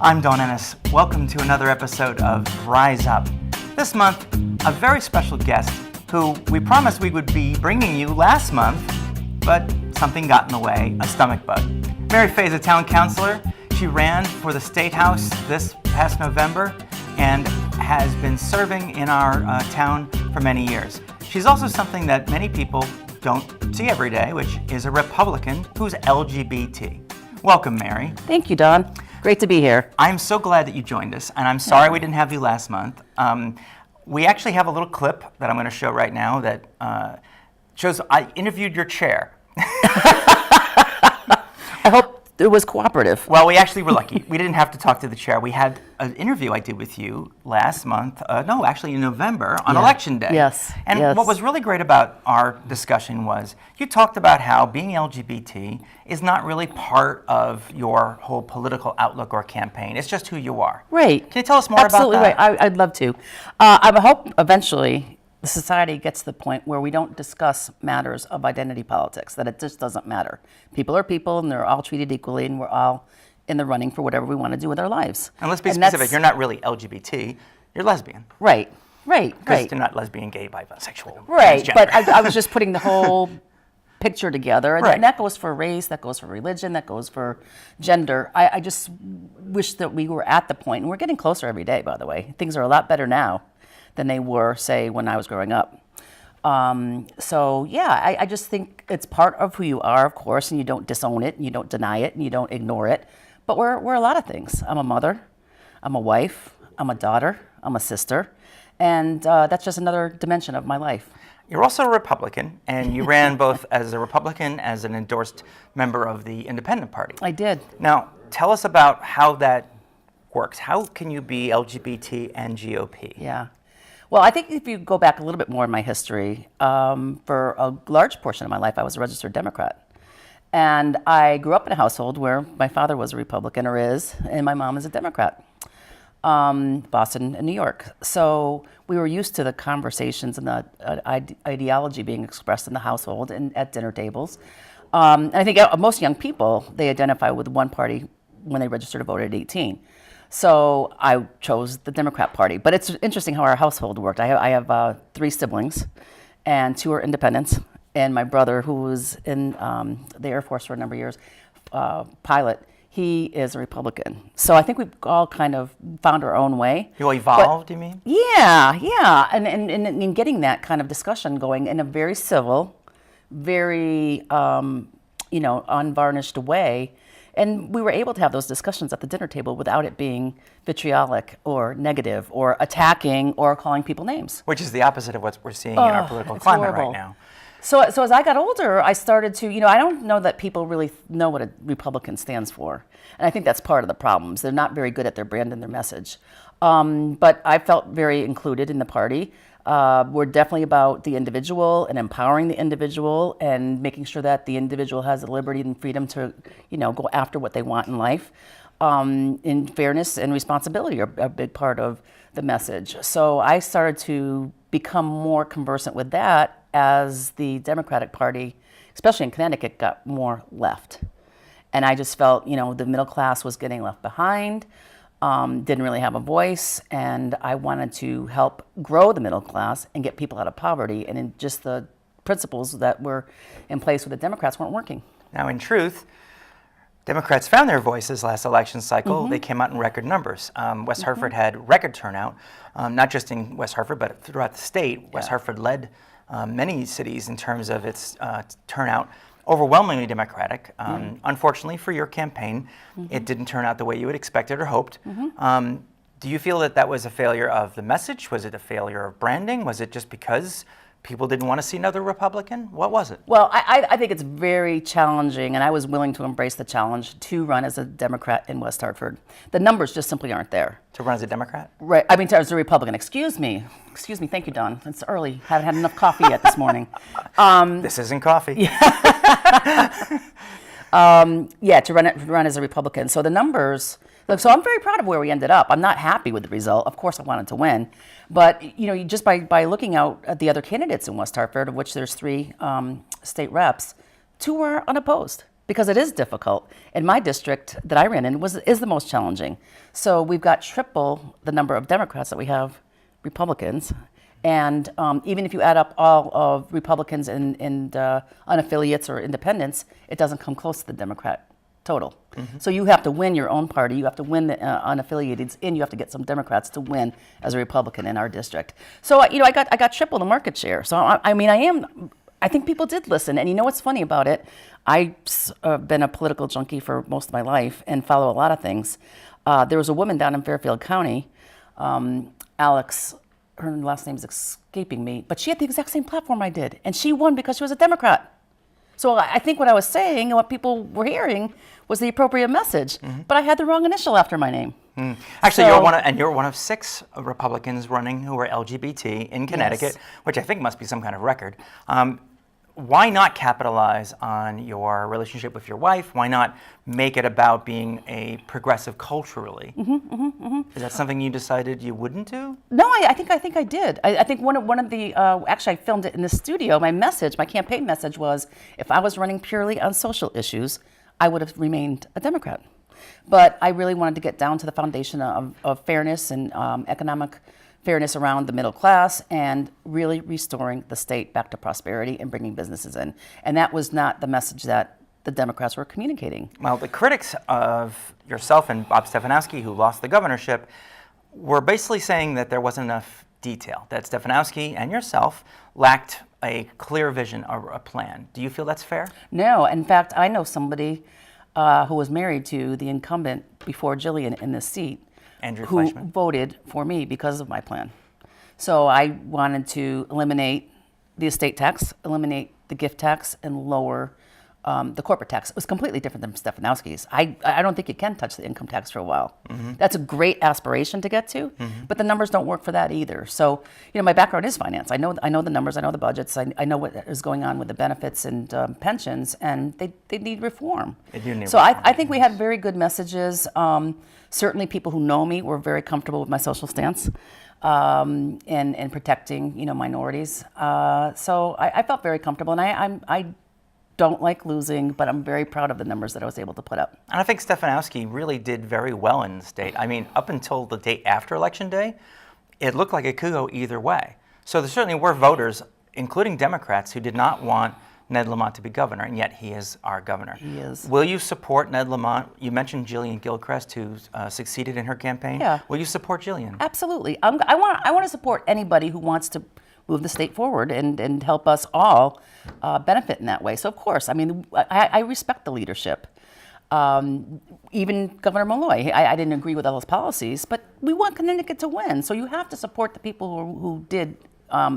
I'm Don Ennis. Welcome to another episode of RiseUP. This month, a very special guest who we promised we would be bringing you last month, but something got in the way, a stomach bug. Mary Fay is a town councillor. She ran for the State House this past November and has been serving in our town for many years. She's also something that many people don't see every day, which is a Republican who's LGBT. Welcome, Mary. Thank you, Don. Great to be here. I'm so glad that you joined us, and I'm sorry we didn't have you last month. We actually have a little clip that I'm going to show right now that shows I interviewed your chair. I hope it was cooperative. Well, we actually were lucky. We didn't have to talk to the chair. We had an interview I did with you last month, in November on Election Day. Yes. And what was really great about our discussion was you talked about how being LGBT is not really part of your whole political outlook or campaign. It's just who you are. Right. Can you tell us more Absolutely about that? Absolutely right. I'd love to. I hope eventually the society gets to the point where we don't discuss matters of identity politics, that it just doesn't matter. People are people and they're all treated equally and we're all in the running for whatever we want to do with our lives. And let's be specific, you're not really LGBT, you're lesbian. Right. Because you're not lesbian, gay, bisexual, right, transgender. But I was just putting the whole picture together, and Right. that goes for race, that goes for religion, that goes for gender. I just wish that we were at the point, and we're getting closer every day, by the way. Things are a lot better now than they were, say, when I was growing up. I just think it's part of who you are, of course, and you don't disown it, and you don't deny it, and you don't ignore it. But we're a lot of things. I'm a mother, I'm a wife, I'm a daughter, I'm a sister, and that's just another dimension of my life. You're also a Republican, and you ran both as a Republican, as an endorsed member of the Independent Party. I did. Now, tell us about how that works. How can you be LGBT and GOP? Yeah. Well, I think if you go back a little bit more in my history, for a large portion of my life, I was a registered Democrat. And I grew up in a household where my father was a Republican, or is, and my mom is a Democrat. Boston and New York. So we were used to the conversations and the ideology being expressed in the household and at dinner tables. And I think most young people, they identify with one party when they register to vote at 18. So I chose the Democrat Party. But it's interesting how our household worked. I have 3 siblings, and 2 are independents. And my brother, who was in the Air Force for a number of years, pilot, he is a Republican. So I think we've all kind of found our own way. You all evolved, you mean? Yeah. And getting that kind of discussion going in a very civil, very, unvarnished way. And we were able to have those discussions at the dinner table without it being vitriolic or negative or attacking or calling people names. Which is the opposite of what we're seeing in our political climate right now. So as I got older, I started to, I don't know that people really know what a Republican stands for. And I think that's part of the problems. They're not very good at their brand and their message. But I felt very included in the party. We're definitely about the individual and empowering the individual and making sure that the individual has the liberty and freedom to, go after what they want in life. And fairness and responsibility are a big part of the message. So I started to become more conversant with that as the Democratic Party, especially in Connecticut, got more left. And I just felt, the middle class was getting left behind, didn't really have a voice, and I wanted to help grow the middle class and get people out of poverty, and just the principles that were in place with the Democrats weren't working. Now, in truth, Democrats found their voices last election cycle. Mm-hmm. They came out in record numbers. West Hartford had record turnout, not just in West Hartford, but throughout the state. West Hartford led many cities in terms of its turnout, overwhelmingly Democratic. Unfortunately for your campaign, it didn't turn out the way you had expected or hoped. Do you feel that was a failure of the message? Was it a failure of branding? Was it just because people didn't want to see another Republican? What was it? Well, I think it's very challenging, and I was willing to embrace the challenge to run as a Democrat in West Hartford. The numbers just simply aren't there. To run as a Democrat? Right. I mean, as a Republican. Excuse me. Thank you, Don. It's early. Haven't had enough coffee yet this morning. This isn't coffee. To run as a Republican. So the numbers. Look, so I'm very proud of where we ended up. I'm not happy with the result. Of course, I wanted to win. But, just by looking out at the other candidates in West Hartford, of which there's 3 state reps, 2 were unopposed. because it is difficult. And my district that I ran in is the most challenging. So we've got triple the number of Democrats that we have Republicans. And even if you add up all of Republicans and unaffiliates or independents, it doesn't come close to the Democrat total. So you have to win your own party, you have to win the unaffiliated, and you have to get some Democrats to win as a Republican in our district. So I got triple the market share. So I think people did listen. And you know what's funny about it? I've been a political junkie for most of my life and follow a lot of things. There was a woman down in Fairfield County, Alex, her last name is escaping me, but she had the exact same platform I did. And she won because she was a Democrat. So I think what I was saying and what people were hearing was the appropriate message, but I had the wrong initial after my name. Actually, you're one of 6 Republicans running who are LGBT in Connecticut, which I think must be some kind of record. Why not capitalize on your relationship with your wife? Why not make it about being a progressive culturally? Is that something you decided you wouldn't do? No, I think I did. I think one of the actually I filmed it in the studio. My campaign message was, if I was running purely on social issues, I would have remained a Democrat. But I really wanted to get down to the foundation of fairness and economic fairness around the middle class and really restoring the state back to prosperity and bringing businesses in. And that was not the message that the Democrats were communicating. Well, the critics of yourself and Bob Stefanowski, who lost the governorship, were basically saying that there wasn't enough detail, that Stefanowski and yourself lacked a clear vision or a plan. Do you feel that's fair? No. In fact, I know somebody who was married to the incumbent before Jillian in this seat, who voted for me because of my plan. So I wanted to eliminate the estate tax, eliminate the gift tax, and lower the corporate tax. It was completely different than Stefanowski's. I don't think you can touch the income tax for a while. That's a great aspiration to get to, but the numbers don't work for that either. So, my background is finance. I know the numbers, I know the budgets, I know what is going on with the benefits and pensions, and they need reform. They do need so reform. I think we had very good messages. Certainly people who know me were very comfortable with my social stance and protecting, minorities. So I felt very comfortable, and I don't like losing, but I'm very proud of the numbers that I was able to put up. And I think Stefanowski really did very well in the state. I mean, up until the day after Election Day, it looked like it could go either way. So there certainly were voters, including Democrats, who did not want Ned Lamont to be governor, and yet he is our governor. He is. Will you support Ned Lamont? You mentioned Jillian Gilchrist, who succeeded in her campaign. Yeah. Will you support Jillian? Absolutely. I want to support anybody who wants to move the state forward and help us all benefit in that way. So of course, I respect the leadership. Even Governor Malloy, I didn't agree with all his policies, but we want Connecticut to win. So you have to support the people who did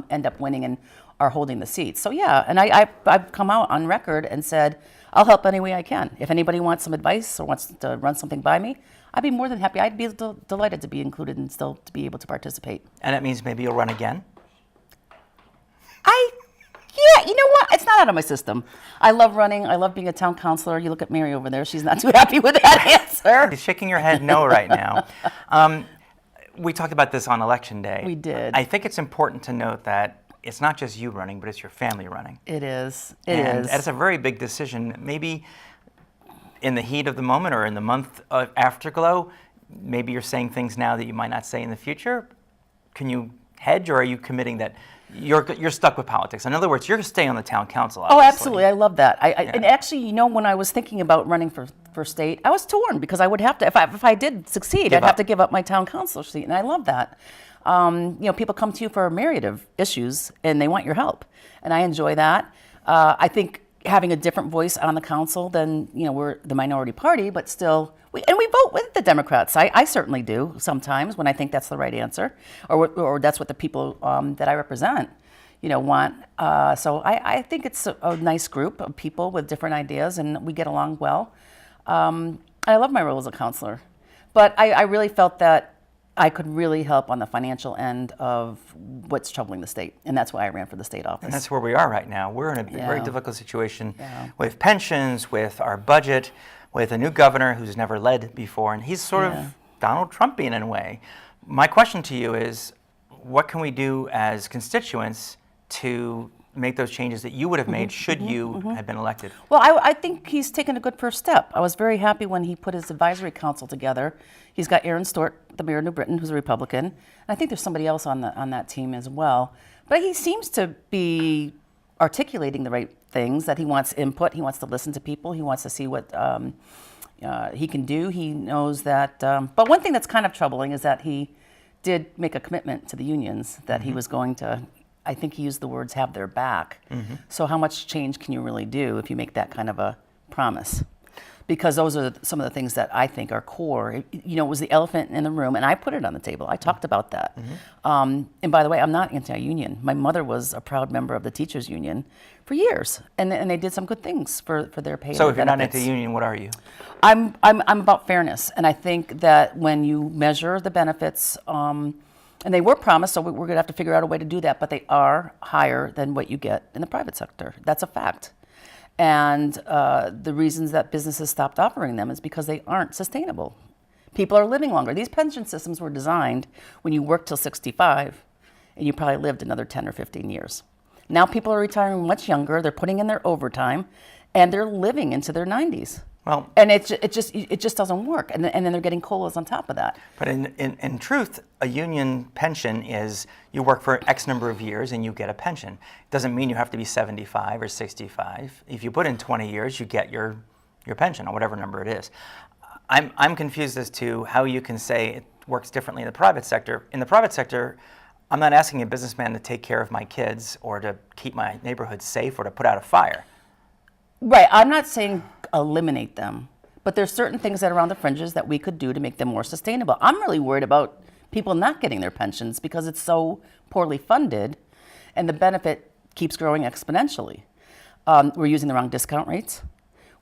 end up winning and are holding the seats. So yeah, and I've come out on record and said, I'll help any way I can. If anybody wants some advice or wants to run something by me, I'd be more than happy. I'd be delighted to be included and still to be able to participate. And that means maybe you'll run again? Yeah, you know what? It's not out of my system. I love running. I love being a town councilor. You look at Mary over there. She's not too happy with that answer. She's shaking her head no right now. We talked about this on Election Day. We did. I think it's important to note that it's not just you running, but it's your family running. It is. And it's a very big decision. Maybe in the heat of the moment or in the month of afterglow, maybe you're saying things now that you might not say in the future. Can you hedge, or are you committing that you're stuck with politics? In other words, you're going to stay on the town council, obviously. Oh, absolutely. I love that. And actually, when I was thinking about running for state, I was torn because I would have to, if I did succeed, I'd have to give up my town councilor seat, and I love that. People come to you for a myriad of issues, and they want your help, and I enjoy that. I think having a different voice on the council than, we're the minority party, but still, we vote with the Democrats. I certainly do sometimes when I think that's the right answer, or that's what the people that I represent, want. So I think it's a nice group of people with different ideas, and we get along well. I love my role as a councilor, but I really felt that I could really help on the financial end of what's troubling the state, and that's why I ran for the state office. And that's where we are right now. We're in a very difficult situation with pensions, with our budget, with a new governor who's never led before, and he's sort of Donald Trumpian in a way. My question to you is, what can we do as constituents to make those changes that you would have made should you have been elected? Well, I think he's taken a good first step. I was very happy when he put his advisory council together. He's got Aaron Stewart, the mayor of New Britain, who's a Republican. And I think there's somebody else on that team as well. But he seems to be articulating the right things, that he wants input, he wants to listen to people, he wants to see what he can do. He knows that, but one thing that's kind of troubling is that he did make a commitment to the unions that he was going to, I think he used the words, have their back. So how much change can you really do if you make that kind of a promise? Because those are some of the things that I think are core. You know, it was the elephant in the room, and I put it on the table. I talked about that. And by the way, I'm not anti-union. My mother was a proud member of the teachers union for years, and they did some good things for their pay. So if you're not anti-union, what are you? I'm about fairness, and I think that when you measure the benefits, and they were promised, so we're going to have to figure out a way to do that, but they are higher than what you get in the private sector. That's a fact. And the reasons that businesses stopped offering them is because they aren't sustainable. People are living longer. These pension systems were designed when you worked till 65, and you probably lived another 10 or 15 years. Now people are retiring much younger. They're putting in their overtime, and they're living into their 90s. Well, and it just doesn't work. And then they're getting COLAs on top of that. But in truth, a union pension is you work for X number of years and you get a pension. It doesn't mean you have to be 75 or 65. If you put in 20 years, you get your pension, or whatever number it is. I'm confused as to how you can say it works differently in the private sector. In the private sector, I'm not asking a businessman to take care of my kids or to keep my neighborhood safe or to put out a fire. Right. I'm not saying eliminate them, but there's certain things that are on the fringes that we could do to make them more sustainable. I'm really worried about people not getting their pensions because it's so poorly funded, and the benefit keeps growing exponentially. We're using the wrong discount rates.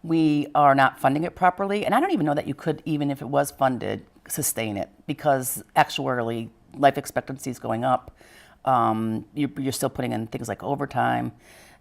We are not funding it properly, and I don't even know that you could, even if it was funded, sustain it, because actuarially life expectancy is going up. You're still putting in things like overtime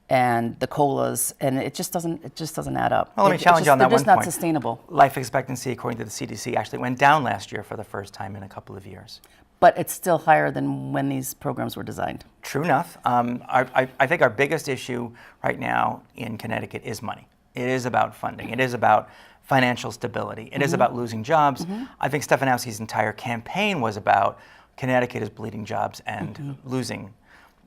and the COLAs, and it just doesn't add up. Well, let me challenge you on that one point. They're just not sustainable. Life expectancy, according to the CDC, actually went down last year for the first time in a couple of years. But it's still higher than when these programs were designed. True enough. I think our biggest issue right now in Connecticut is money. It is about funding. It is about financial stability. It is about losing jobs. I think Stefanowski's entire campaign was about Connecticut is bleeding jobs and losing.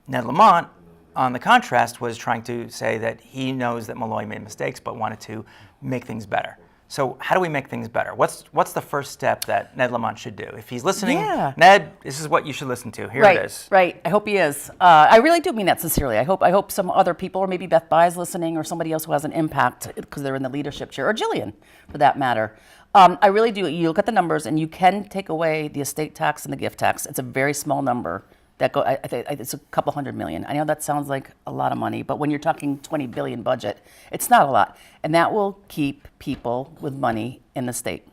Ned Lamont, on the contrast, was trying to say that he knows that Malloy made mistakes but wanted to make things better. So how do we make things better? What's the first step that Ned Lamont should do? If he's listening, Ned, this is what you should listen to. Here it is. Right. I hope he is. I really do mean that sincerely. I hope some other people, or maybe Beth Bye's listening, or somebody else who has an impact because they're in the leadership chair, or Jillian, for that matter. I really do. You look at the numbers, and you can take away the estate tax and the gift tax. It's a very small number. I think it's a couple $100 million. I know that sounds like a lot of money, but when you're talking $20 billion budget, it's not a lot. And that will keep people with money in the state.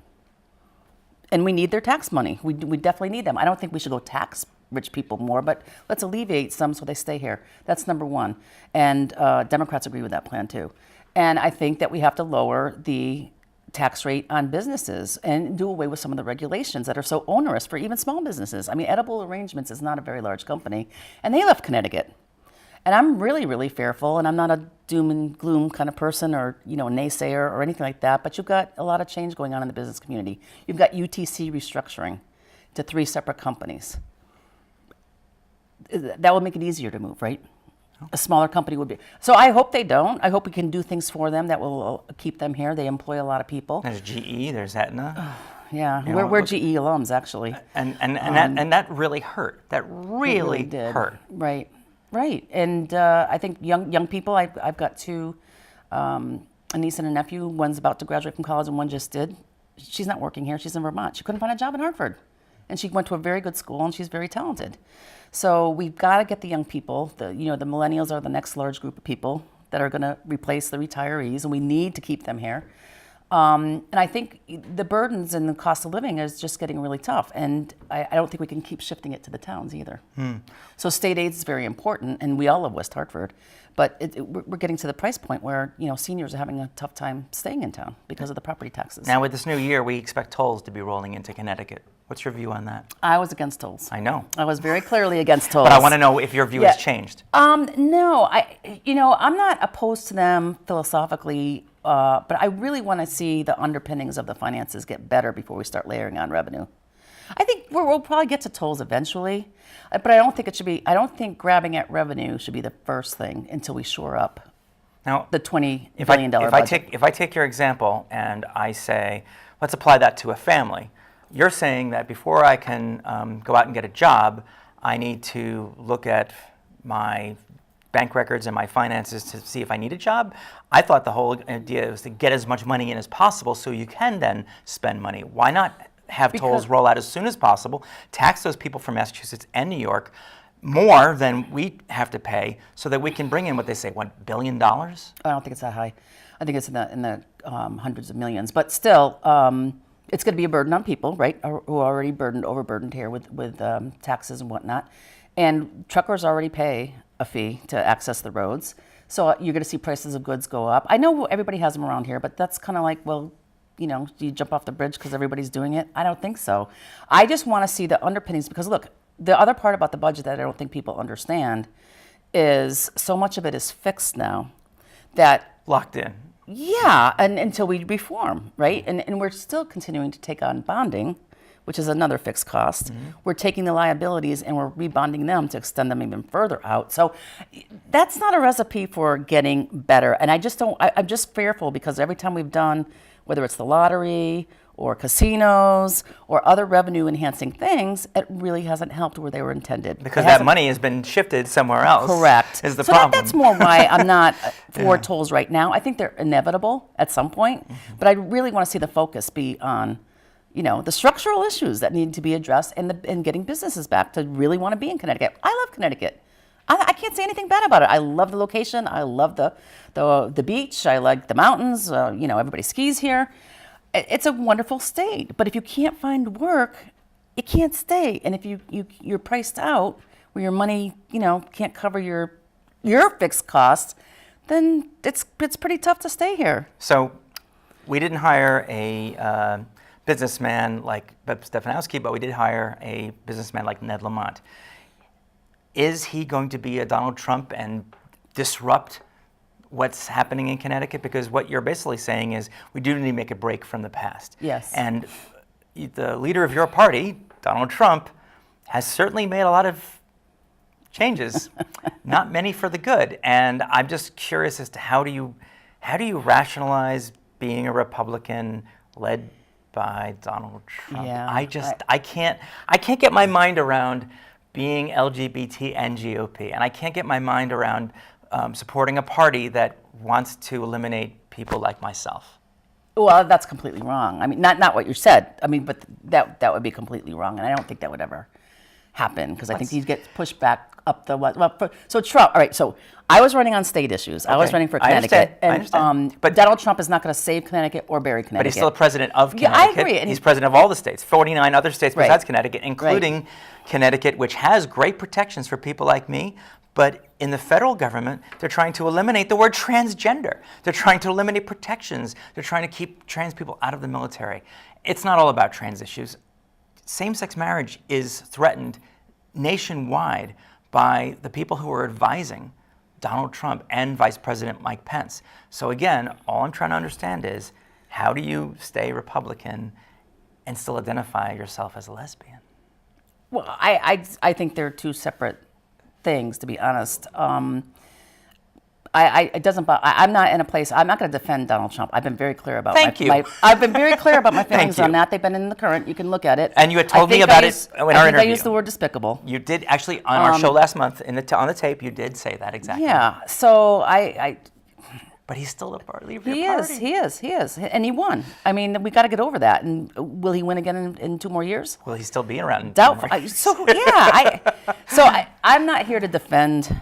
And we need their tax money. We definitely need them. I don't think we should go tax rich people more, but let's alleviate some so they stay here. That's number one. And Democrats agree with that plan too. And I think that we have to lower the tax rate on businesses and do away with some of the regulations that are so onerous for even small businesses. I mean, Edible Arrangements is not a very large company, and they left Connecticut. And I'm really, really fearful, and I'm not a doom and gloom kind of person or, naysayer or anything like that, but you've got a lot of change going on in the business community. You've got UTC restructuring to 3 separate companies. That would make it easier to move, right? A smaller company would be. So I hope they don't. I hope we can do things for them that will keep them here. They employ a lot of people. There's GE, there's Aetna. Yeah, we're GE alums, actually. And that really hurt. That really did hurt. Right. And I think young people, I've got 2, a niece and a nephew. One's about to graduate from college and one just did. She's not working here. She's in Vermont. She couldn't find a job in Hartford. And she went to a very good school, and she's very talented. So we've got to get the young people. The millennials are the next large group of people that are going to replace the retirees, and we need to keep them here. And I think the burdens and the cost of living is just getting really tough, and I don't think we can keep shifting it to the towns either. So state aid is very important, and we all love West Hartford, but we're getting to the price point where seniors are having a tough time staying in town because of the property taxes. Now with this new year, we expect tolls to be rolling into Connecticut. What's your view on that? I was against tolls. I know. I was very clearly against tolls. But I want to know if your view has changed. No, I'm not opposed to them philosophically, but I really want to see the underpinnings of the finances get better before we start layering on revenue. I think we'll probably get to tolls eventually, but I don't think grabbing at revenue should be the first thing until we shore up Now, the $20 billion budget. If I take your example and I say, let's apply that to a family, you're saying that before I can go out and get a job, I need to look at my bank records and my finances to see if I need a job. I thought the whole idea was to get as much money in as possible so you can then spend money. Why not have tolls roll out as soon as possible, tax those people from Massachusetts and New York more than we have to pay so that we can bring in what they say, $1 billion? I don't think it's that high. I think it's in the hundreds of millions. But still, it's going to be a burden on people, right, who are already overburdened here with taxes and whatnot. And truckers already pay a fee to access the roads. So you're going to see prices of goods go up. I know everybody has them around here, but that's kind of like, well, do you jump off the bridge because everybody's doing it? I don't think so. I just want to see the underpinnings because, look, the other part about the budget that I don't think people understand is so much of it is fixed now that... Locked in. Yeah, and until we reform, right? And we're still continuing to take on bonding, which is another fixed cost. Mm-hmm. We're taking the liabilities and we're rebonding them to extend them even further out. So that's not a recipe for getting better. And I'm just fearful because every time we've done, whether it's the lottery or casinos or other revenue enhancing things, it really hasn't helped where they were intended. Because that money has been shifted somewhere else. Correct. Is the problem. That's more why I'm not for tolls right now. I think they're inevitable at some point, but I really want to see the focus be on, the structural issues that need to be addressed and getting businesses back to really want to be in Connecticut. I love Connecticut. I can't say anything bad about it. I love the location. I love the beach. I like the mountains. Everybody skis here. It's a wonderful state, but if you can't find work, you can't stay. And if you're priced out, where your money, can't cover your fixed costs, then it's pretty tough to stay here. So, we didn't hire a businessman like Bob Stefanowski, but we did hire a businessman like Ned Lamont. Is he going to be a Donald Trump and disrupt what's happening in Connecticut? Because what you're basically saying is we do need to make a break from the past. Yes. And the leader of your party, Donald Trump, has certainly made a lot of changes, not many for the good. And I'm just curious as to how do you rationalize being a Republican led by Donald Trump? Yeah, I can't get my mind around being LGBT and GOP, and I can't get my mind around supporting a party that wants to eliminate people like myself. Well, that's completely wrong. I mean, not what you said. I mean, but that would be completely wrong, and I don't think that would ever happen because I think he'd get pushed back up the what. Well, so Trump. All right. So I was running on state issues. Okay. I was running for Connecticut. I understand. But Donald Trump is not going to save Connecticut or bury Connecticut. But he's still president of Connecticut. Yeah, I agree. And he's president of all the states, 49 other states besides right. Connecticut, including Connecticut, which has great protections for people like me. But in the federal government, they're trying to eliminate the word transgender. They're trying to eliminate protections. They're trying to keep trans people out of the military. It's not all about trans issues. Same-sex marriage is threatened nationwide by the people who are advising Donald Trump and Vice President Mike Pence. So again, all I'm trying to understand is how do you stay Republican and still identify yourself as a lesbian? Well, I think they're two separate things, to be honest. It doesn't. I'm not in a place. I'm not going to defend Donald Trump. I've been very clear about. I've been very clear about my feelings on that. They've been in the current. You can look at it. And you had told me about it in our interview. I used the word despicable. You did actually on our show last month on the tape. You did say that exactly. Yeah. So But he's still a part leader of your your party. He is, and he won. I mean, we got to get over that. And will he win again in 2 more years? Will he still be around? Doubtful. I'm not here to defend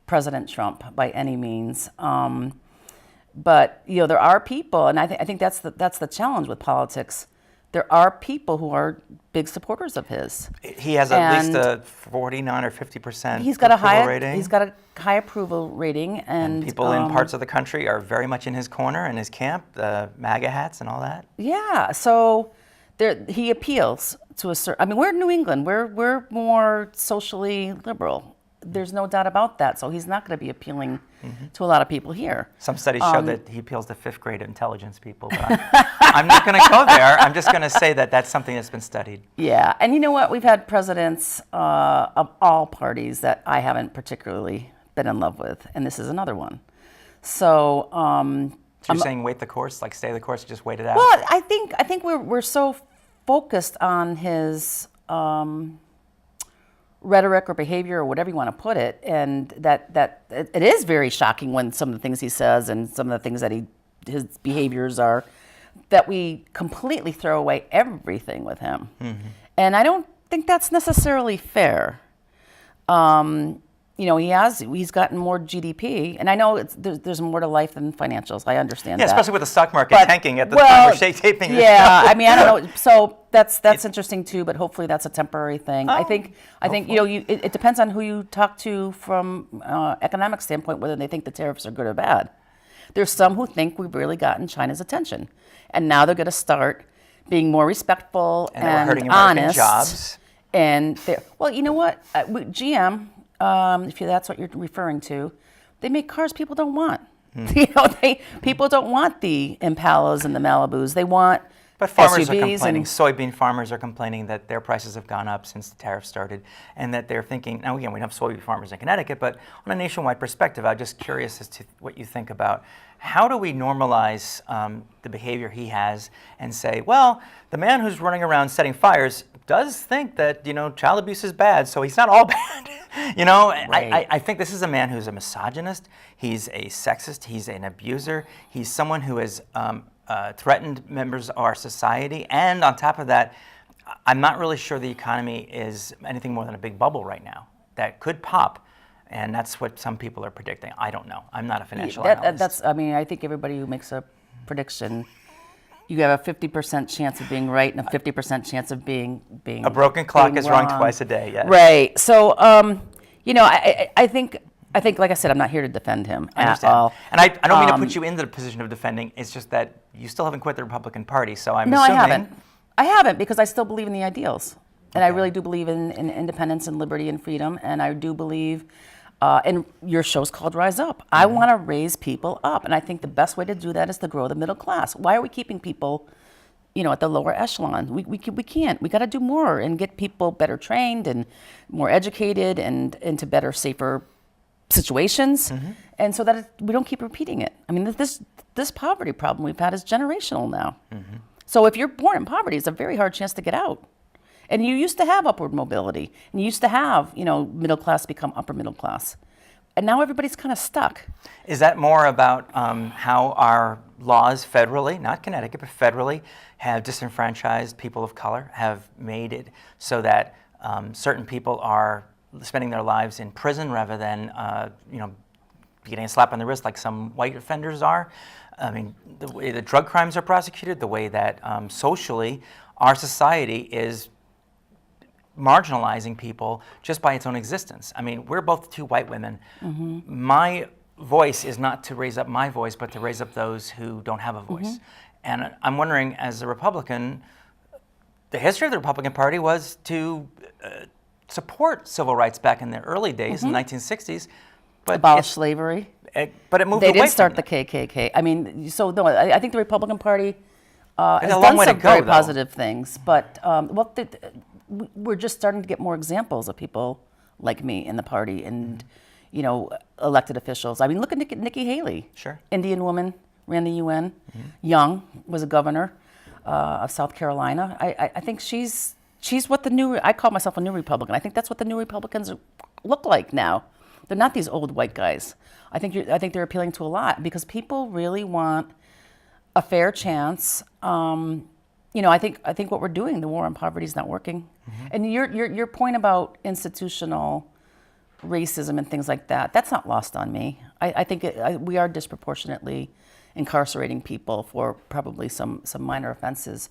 President Trump by any means. But there are people, and I think that's the challenge with politics. There are people who are big supporters of his. He has at least a 49 or 50% He's got approval rating. He's got a high approval rating, and people in parts of the country are very much in his corner, in his camp, the MAGA hats and all that. Yeah, so he appeals to a certain. I mean, we're in New England. We're more socially liberal. There's no doubt about that. So he's not going to be appealing to a lot of people here. Some studies show that he appeals to fifth grade intelligence people. But I'm not going to go there. I'm just going to say that that's something that's been studied. Yeah, and you know what? We've had presidents of all parties that I haven't particularly been in love with, and this is another one. So. So you're saying wait the course, like stay the course, just wait it out? Well, I think we're so focused on his rhetoric or behavior or whatever you want to put it, and that it is very shocking when some of the things he says and some of the things that his behaviors are, that we completely throw away everything with him. And I don't think that's necessarily fair. He's gotten more GDP, and I know there's more to life than financials. I understand that. Especially with the stock market tanking at the time we're taping this show. I mean, I don't know. So that's interesting too, but hopefully that's a temporary thing. I think it depends on who you talk to from economic standpoint, whether they think the tariffs are good or bad. There's some who think we've really gotten China's attention, and now they're going to start being more respectful and hurting honest. American jobs. And well, you know what, GM. If that's what you're referring to, they make cars people don't want. People don't want the Impalas and the Malibus. They want But farmers SUVs are complaining. Soybean farmers are complaining that their prices have gone up since the tariff started, and that they're thinking. Now again, we don't have soybean farmers in Connecticut, but on a nationwide perspective, I'm just curious as to what you think about how do we normalize the behavior he has and say, well, the man who's running around setting fires does think that child abuse is bad, so he's not all bad. Right. I think this is a man who's a misogynist. He's a sexist. He's an abuser. He's someone who has threatened members of our society, and on top of that, I'm not really sure the economy is anything more than a big bubble right now that could pop, and that's what some people are predicting. I don't know. I'm not a financial analyst. I think everybody who makes a prediction, you have a 50% chance of being right and a 50% chance of being a broken clock being is rung wrong. twice a day. Yes. Right. So, I think, like I said, I'm not here to defend him at all. And I don't mean to put you into the position of defending. It's just that you still haven't quit the Republican Party. So I'm assuming. No, I haven't because I still believe in the ideals, and I really do believe in independence and liberty and freedom, and I do believe. And your show's called Rise Up. I want to raise people up, and I think the best way to do that is to grow the middle class. Why are we keeping people, at the lower echelon? We can't. We got to do more and get people better trained and more educated and into better, safer situations, and so that we don't keep repeating it. I mean, this poverty problem we've had is generational now. So if you're born in poverty, it's a very hard chance to get out. And you used to have upward mobility, and you used to have, middle class become upper middle class. And now everybody's kind of stuck. Is that more about how our laws federally, not Connecticut, but federally, have disenfranchised people of color, have made it so that certain people are spending their lives in prison rather than, getting a slap on the wrist like some white offenders are? I mean, the way that drug crimes are prosecuted, the way that socially our society is marginalizing people just by its own existence. I mean, we're both two white women. My voice is not to raise up my voice, but to raise up those who don't have a voice. And I'm wondering, as a Republican, the history of the Republican Party was to support civil rights back in the early days, in the 1960s. But abolish slavery. But it moved They away did start from the KKK. I mean, so no, I think the Republican Party has a long done way to some go, very though. positive things, but we're just starting to get more examples of people like me in the party and, elected officials. I mean, look at Nikki Haley. Sure. Indian woman, ran the UN. Young, was a governor of South Carolina. I think she's what I call myself a new Republican. I think that's what the new Republicans look like now. They're not these old white guys. I think they're appealing to a lot because people really want a fair chance. I think what we're doing, the war on poverty, is not working. And your point about institutional racism and things like that, that's not lost on me. I think we are disproportionately incarcerating people for probably some minor offenses.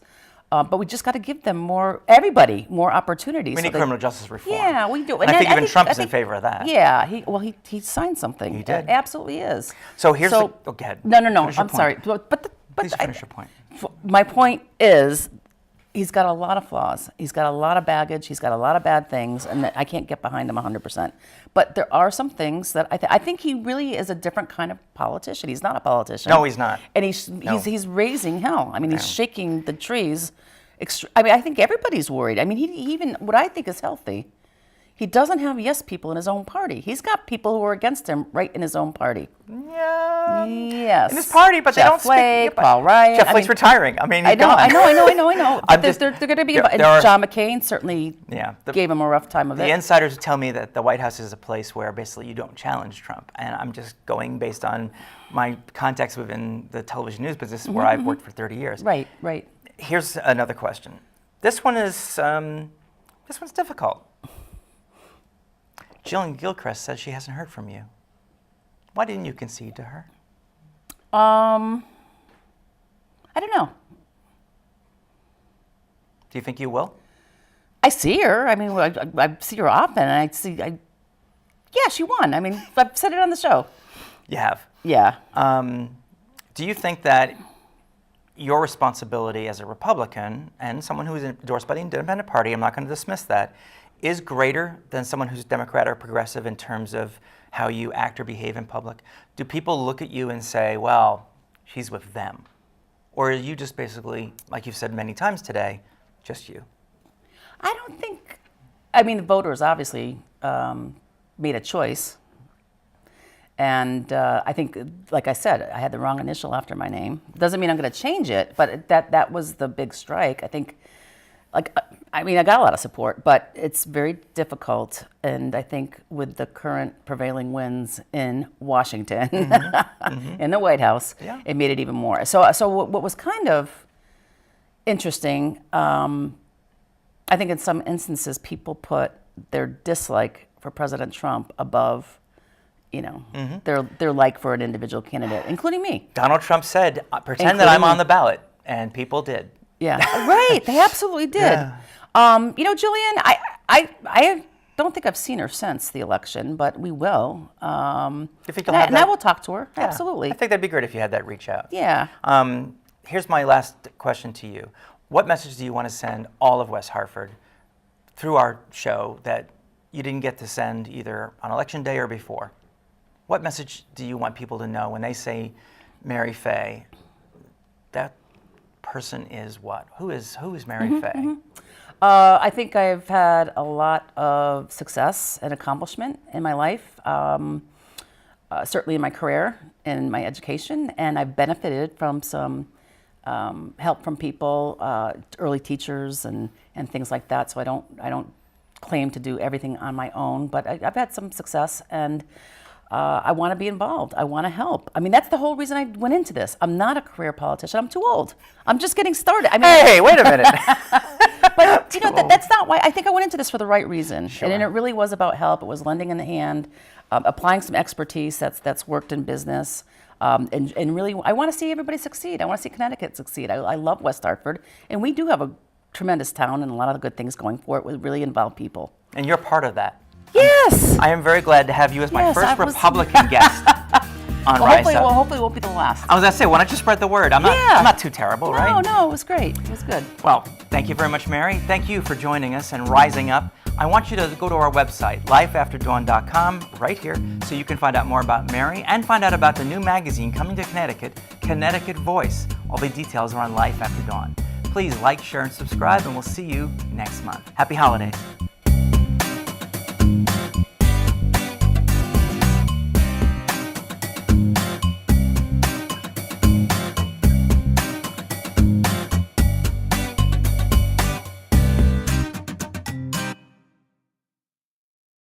But we just got to give them everybody more opportunities. We need criminal justice reform. Yeah, we do. And I think even Trump is in favor of that. Yeah, he signed something. He did. It absolutely is. So here's go ahead. No. Finish your I'm point. sorry. But Please finish your point. My point is, he's got a lot of flaws. He's got a lot of baggage. He's got a lot of bad things, and I can't get behind him 100%. But there are some things that I think he really is a different kind of politician. He's not a politician. No, he's not. And he's raising hell. I mean, he's shaking the trees. I mean, I think everybody's worried. I mean, he even, what I think is healthy, he doesn't have yes people in his own party. He's got people who are against him right in his own party. Yeah. Yes. In his party, but they don't Flake, speak. Paul Ryan. Jeff Flake's retiring. I mean, he's I know. I'm But just- they're going to be. there And are- John McCain certainly Yeah, gave him a rough time of The it. insiders tell me that the White House is a place where basically you don't challenge Trump. And I'm just going based on my context within the television news business where I've worked for 30 years. Right, right. Here's another question. This one's difficult. Jillian Gilchrist says she hasn't heard from you. Why didn't you concede to her? I don't know. Do you think you will? I see her. I mean, I see her often, and yeah, she won. I mean, I've said it on the show. You have. Yeah. Do you think that your responsibility as a Republican and someone who is endorsed by the Independent Party, I'm not going to dismiss that, is greater than someone who's Democrat or progressive in terms of how you act or behave in public? Do people look at you and say, well, she's with them? Or are you just basically, like you've said many times today, just you? I don't think, I mean, the voters obviously made a choice. And I think, like I said, I had the wrong initial after my name. Doesn't mean I'm going to change it, but that was the big strike. I think, I mean, I got a lot of support, but it's very difficult. And I think with the current prevailing winds in Washington, in the White House, it made it even more. So what was kind of interesting, I think in some instances, people put their dislike for President Trump above, you know, their like for an individual candidate, including me. Donald Trump said, pretend that I'm on the ballot, and people did. Yeah, right. They absolutely did. Yeah. You know, Jillian, I don't think I've seen her since the election, but we will. You think you'll And have that? I will talk to her. Yeah. Absolutely. I think that'd be great if you had that reach out. Yeah. Here's my last question to you. What message do you want to send all of West Hartford through our show that you didn't get to send either on Election Day or before? What message do you want people to know when they say Mary Fay? That person is what? Who is Mary Fay? I think I've had a lot of success and accomplishment in my life, certainly in my career and my education, and I've benefited from some help from people, early teachers and things like that. So I don't claim to do everything on my own, but I've had some success, and I want to be involved. I want to help. I mean, that's the whole reason I went into this. I'm not a career politician. I'm too old. I'm just getting started. I mean, Hey, wait a minute. but you know, that's not why. I think I went into this for the right reason, Sure. and it really was about help. It was lending in the hand, applying some expertise that's worked in business, and really, I want to see everybody succeed. I want to see Connecticut succeed. I love West Hartford, and we do have a tremendous town and a lot of the good things going for it with really involved people. And you're part of that. Yes. I am very glad to have you as my Yes, first I was- Republican guest on Well, RiseUP. hopefully it won't be the last. I was going to say, why don't you spread the word? I'm not too terrible, right? No, it was great. It was good. Well, thank you very much, Mary. Thank you for joining us and rising up. I want you to go to our website, lifeafterdawn.com, right here, so you can find out more about Mary and find out about the new magazine coming to Connecticut, Connecticut Voice. All the details are on Life After Dawn. Please like, share, and subscribe, and we'll see you next month. Happy holidays.